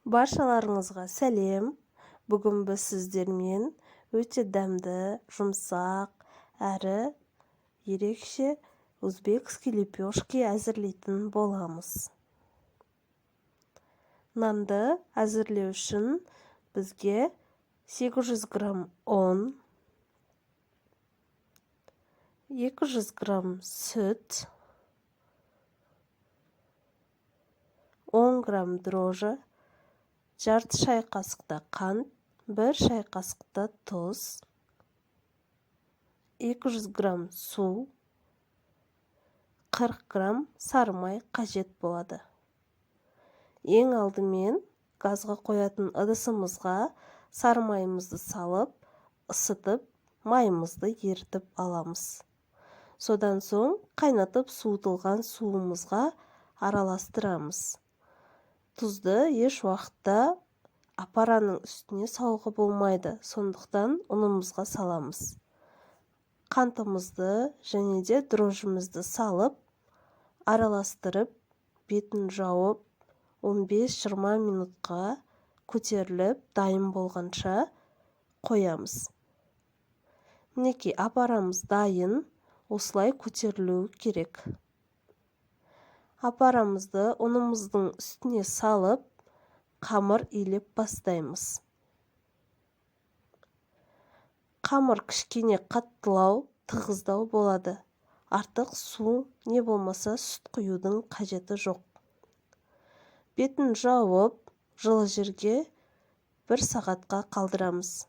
Баршаларыңызға сәлем. Бүгін біз сіздермен өте дәмді, жұмсақ, әрі ерекше узбекский лепешки әзірлейтін боламыз. Нанды әзірлеу үшін бізге 800 грамм ұн, 200 грамм сүт, 10 грамм дрожжи, жарты шай қасықта қант, 1 шай қасықта тұз, 200 грамм су, 40 грамм сары май қажет болады. Ең алдымен газға қоятын ыдысымызға сары майымызды салып, ысытып, майымызды ерітіп аламыз. Содан соң қайнатып суытылған суымызға араластырамыз. Тұзды еш уақытта апараның үстіне салуға болмайды, сондықтан ұнымызға саламыз. Қантымызды және де дрожжімізді салып, араластырып, бетін жауып, 15-20 минутқа көтеріліп, дайын болғанша қоямыз. Мінекей, апарамыз дайын, осылай көтерілуі керек. Апарамызды ұнымыздың үстіне салып, қамыр илеп бастаймыз. Қамыр кішкене қаттылау, тығыздау болады. Артық су не болмаса сүт құюдың қажеті жоқ. Бетін жауып, жылы жерге 1 сағатқа қалдырамыз.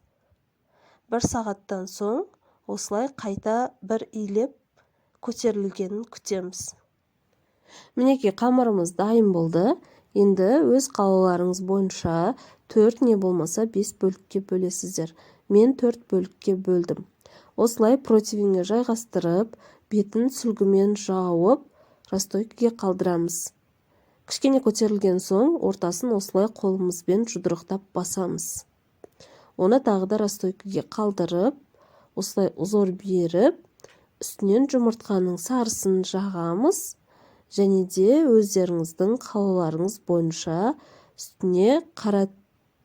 1 сағаттан соң осылай қайта бір илеп, көтерілгенін күтеміз. Мінекей, қамырымыз дайын болды. Енді өз қалауларыңыз бойынша 4 не болмаса 5 бөлікке бөлесіздер. Мен 4 бөлікке бөлдім. Осылай противенге жайғастырып, бетін сүлгімен жауып, расстойкаға қалдырамыз. Кішкене көтерілген соң, ортасын осылай қолымызбен жұдырықтап басамыз. Оны тағы да расстойкаға қалдырып, осылай узор беріп, үстінен жұмыртқаның сарысын жағамыз. Және де өздеріңіздің қалауларыңыз бойынша үстіне қара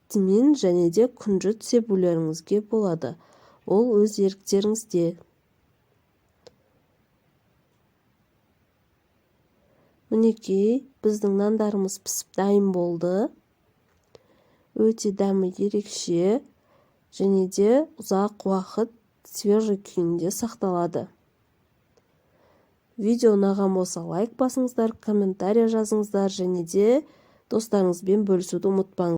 тмин және де күнжіт себулеріңізге болады. Ол өз еріктеріңізде. Мінекей, біздің нандарымыз пісіп дайын болды. Өте дәмі ерекше және де ұзақ уақыт свежий күйінде сақталады. Видео ұнаған болса лайк басыңыздар, комментария жазыңыздар және де достарыңызбен бөлісуді ұмытпаңыздар.